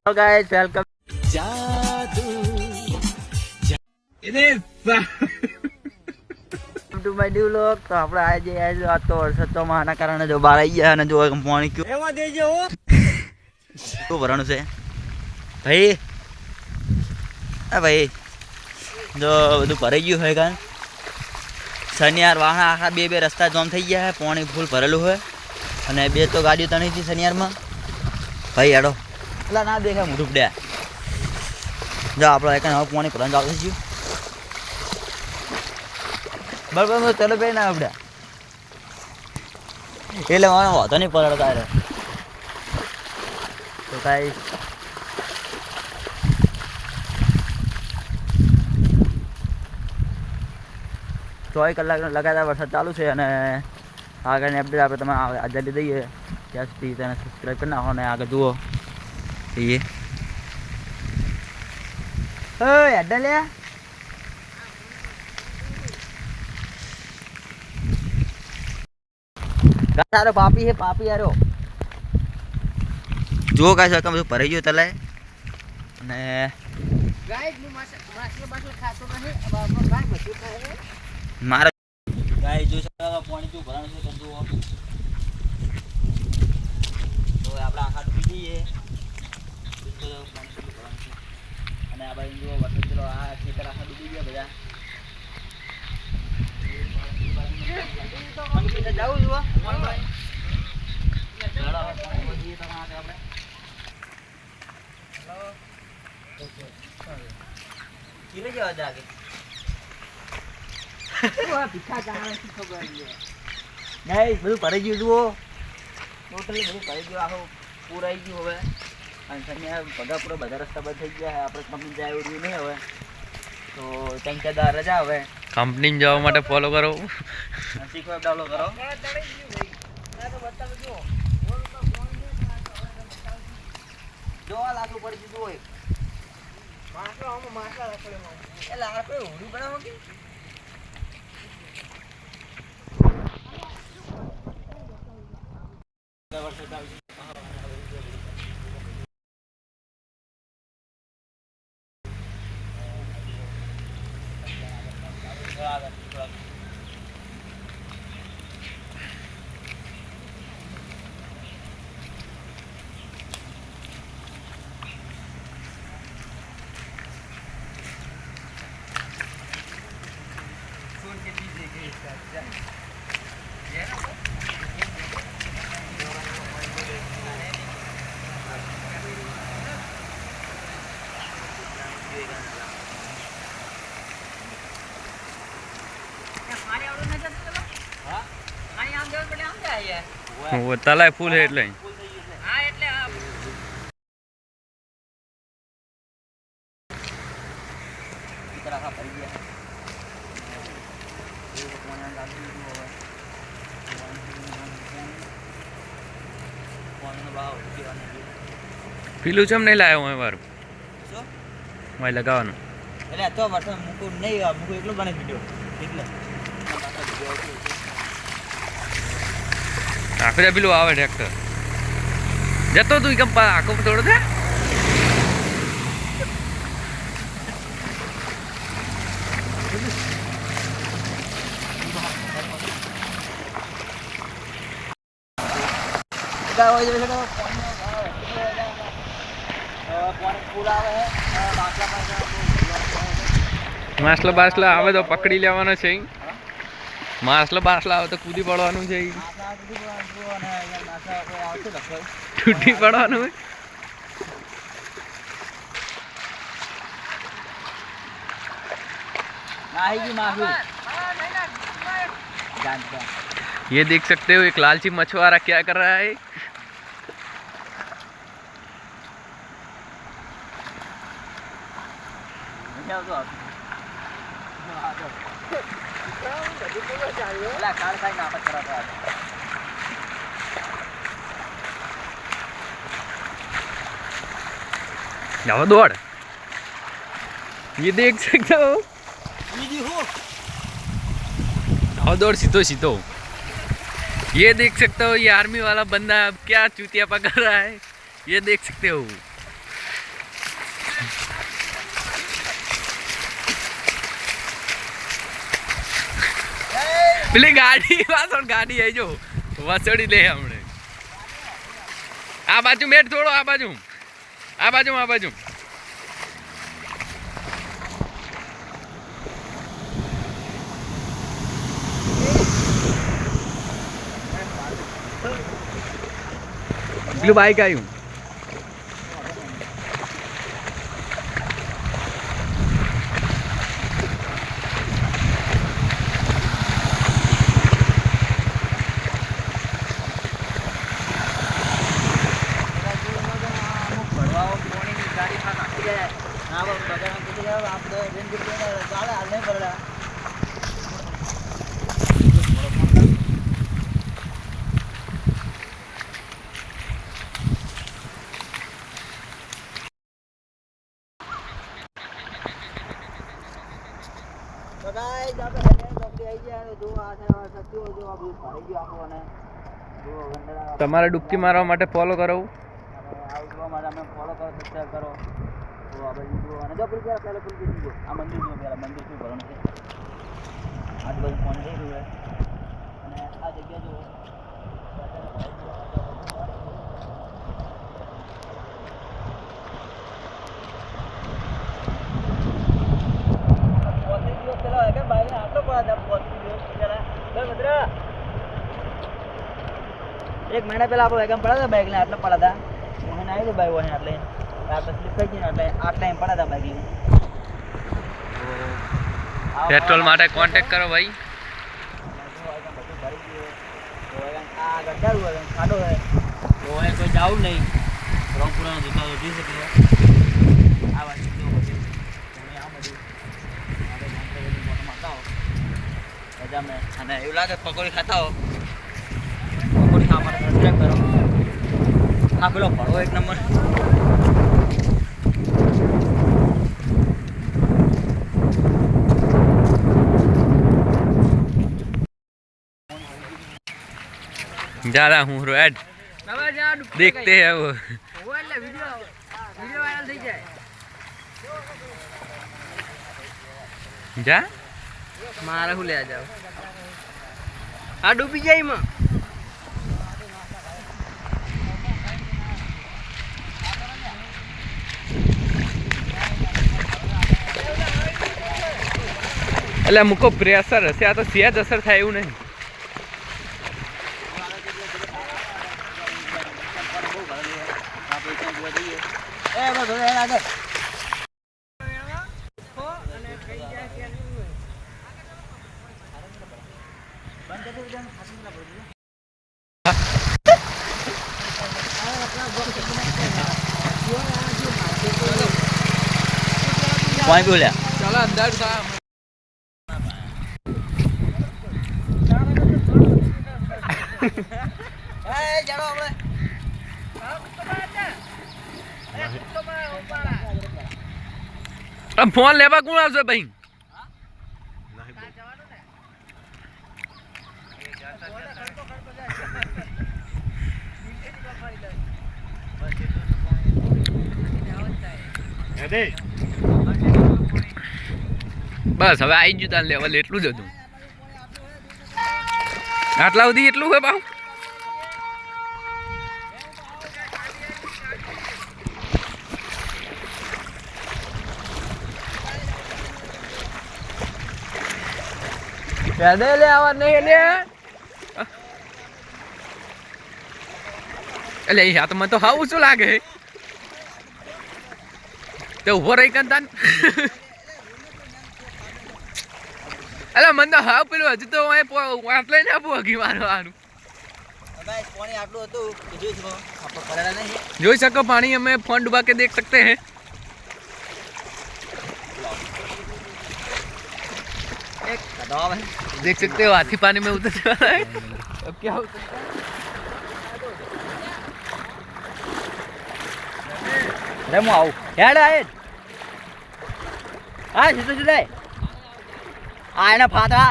Hello guys welcome to my new vlog. તો આપણે આજે આ તો વરસાદ તો આના કારણે જો બહાર આવી ગયા અને જો પાણી ક્યું એમાં દેજો શું ભરવાનું છે ભાઈ? હા ભાઈ જો બધું ભરાઈ ગયું હોય કારણ શનિવાર વાહન આખા બે રસ્તા જામ થઈ ગયા છે, પાણી ફૂલ ભરેલું હોય અને બે તો ગાડીઓ તણી હતી શનિવારમાં ભાઈ હેડો એટલે ના દેખાય મોઢું પડ્યા જો આપણે એક હવે પાણી ભરવાનું ચાલુ થઈ ગયું બરાબર ચલો ભાઈ ના આપડે એટલે મને વાંધો નહીં પડે તારે તો કાંઈ 24 કલાક લગાતાર વરસાદ ચાલુ છે અને આગળની અપડેટ આપણે તમે આઝાદી દઈએ ત્યાં સુધી તેને સબસ્ક્રાઈબ કરી નાખો અને આગળ જુઓ એ હેડા લે તારો પાપી હે પાપી યારો જો કાંઈ સકમ બધું ભરાઈ ગયું તલાય અને ગાઈસ હું માછલો ખાતો નહીં ગાય બધું ખાય મારે ગાય જો પાણી જો ભરાનું છે તમે જુઓ તો આપણે આખા ડૂબી જઈએ અને આ બાજુ જુઓ વરસાદ ચલો આ ખેતર આખા ડૂબી ગયા બધા જાવું જુઓ કિલે જવા જાગે બધું ભરાઈ ગયું જુઓ ટોટલી બધું ભરાઈ ગયું આખું પૂરાઈ ગયું હવે અને ભગા પૂરા બધા રસ્તા બંધ થઈ ગયા આપણે કંપની જાય એવું નહીં હવે તો ચંકેદાર રજા હવે કંપની જવા માટે ફોલો કરો શીખવા ડાઉનલોડ કરો જો આ લાગુ પડી દીધું હોય માસલા એટલે આપણે હોડી બનાવો કે તલાય ફૂલ છે એટલે પીલું ચમ નહીં લાવ્યો હું વાર મારે લગાવવાનું એટલે તો વરસાદ મૂકું નહીં મૂકું એટલું બને વિડીયો એટલે આખરે પેલું આવે ટ્રેક્ટર જતો તું કેમ આખો થોડો છે માસલા બાસલા આવે તો પકડી લેવાનો છે માસલા બાસલા આવે તો કૂદી પડવાનું છે છૂટી પડવાનું ये देख सकते हो एक लालची मछुआरा क्या कर रहा है जाओ दौड़ ये देख सकते हो जाओ दौड़ सीधो सीधो ये देख सकते हो ये आर्मी वाला बंदा अब क्या चूतिया पकड़ रहा है ये देख सकते हो પેલી ગાડી પાછળ ગાડી આવી જો વસડી લે હમણે. આ બાજુ મેટ થોડો, આ બાજુ પેલું બાઈક આવ્યું. તમારે ડૂબકી મારવા માટે ફોલો કરાવું. ફોલો કરો, સબસ્ક્રાઈબ કરો. તો આપણે અને જો પેલું પહેલા પેલું જો આ મંદિર જો પહેલા મંદિર શું ભરવાનું છે. આજુબાજુ ફોન થઈ રહ્યું છે અને આ જગ્યા જો એક મહિના પહેલા આપણો વેગમ પડ્યા હતા બાઇક ને આટલા પડ્યા હતા. હું આવી ગયો બાઈક એટલે આપણે સ્લીપ થઈ ગઈ ને એટલે આટલા એમ પડ્યા હતા બાઇક લઈને. પેટ્રોલ માટે કોન્ટેક્ટ કરો ભાઈ. આ ગઢારું ખાડો હોય તો કોઈ જવું નહીં. રંગપુરાનો જતા તો જઈ શકીએ. આ વાત જો બધું તમે આ બધું આપણે અને એવું લાગે પકોડી ખાતા હો. પકોડી ખાવા માટે સબસ્ક્રાઈબ કરો. આ પેલો ભળો એક નંબર. ज्यादा हूँ रेड देखते हैं वो जा मारा ले आ जाओ. आ डूबी जाए में એટલે મૂકો પ્રેશર હશે. આ તો સહેજ અસર થાય એવું નહીં. પાણી બોલ્યા ચાલો અંદર થા. ફોન લેવા કોણ આવશે ભાઈ? બસ હવે આવી ગયું તાર લેવલ એટલું જ હતું. આટલા સુધી એટલું હોય બાહુ. લે આવા નહીં લે. એટલે એ હાથમાં તો હાવું શું લાગે તે ઉભો રહી કન. અલા મને તો હાવ પેલું હજુ તો આટલે ને આપું હગી મારવાનું. પાણી આટલું હતું જોઈ શકો પાણી અમે फोन डुबा के देख सकते हैं. देख सकते हो हाथी पानी में उतर जा रहा है. अब क्या हो सकता है? અરે હું આવું હેડ આય હા સીધું સીધે આ એના ફાટા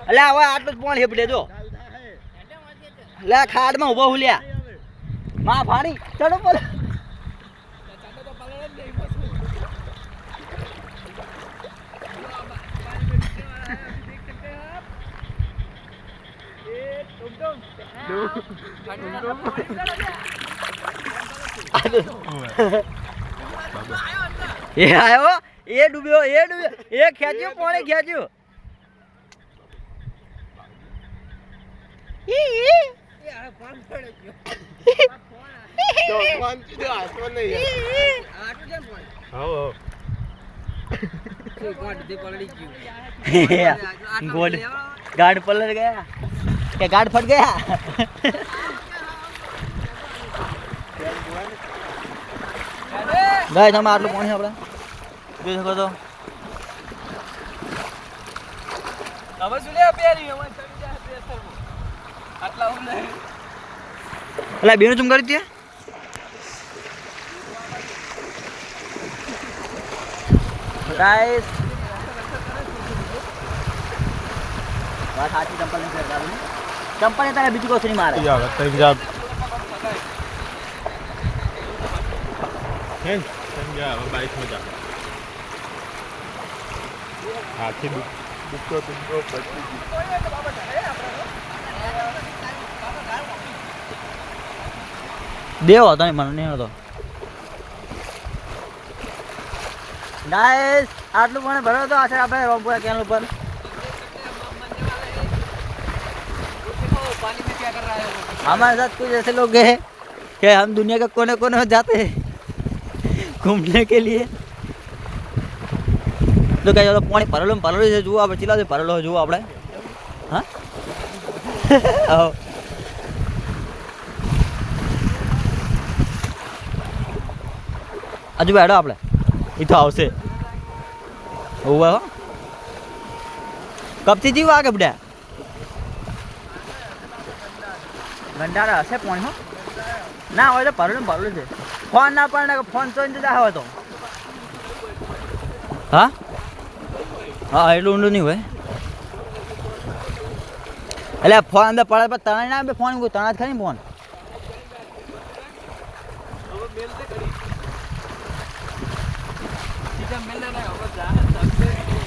એટલે હવે આટલું જ પોણ હેપડે જો એટલે ખાડમાં ઉભો હુલ્યા માં ફાડી ચડો પર એ આવ્યો એ ડૂબ્યો એ ખેંચ્યું પાણી ખેંચ્યું गोड गार्ड पलट गया क्या गार्ड फट गया गाइस हम आटલું પાણી આપણે જોઈ શકો તો હવે શું લે પેરી હવે ચડી જાય પ્રેશરમાં આટલા હું નહીં એટલે બેનું ચુમ કરી દે गाइस વાત સાચી ચંપલ ને ફેર કરું ચંપલ ને તારે બીજું કોઈ નહીં મારે યાર તઈ જા હે સમજા બાઈક માં જા આખી દુખતો પછી દેવો હતો ને મને નહીં હતો गाइस आटलू पानी भरो तो आशा આપણે રોમપુરા કેનાલ ઉપર पानी में क्या कर रहा है वो हमारे साथ कुछ ऐसे लोग हैं कि हम दुनिया के कोने कोने में जाते हैं घूमने के लिए तो क्या तो पानी भरेलो છે જુઓ આપણે ચીલા છે ભરેલો જુઓ આપણે હા આવો હજુ બેડો આપણે ઈ તો આવશે ઓવા કપથી જીવ આગે બડા ગંડારા હશે પાણી હો ના હોય તો ભરેલું છે ફોન ના પડે ફોન તો જતા હોય તો હા હા એટલું ઊંડું નહીં હોય એટલે ફોન અંદર પડે પણ તણાઈ ના બે ફોન તણા જ ખરી ફોન सीधा मिलना है अब जा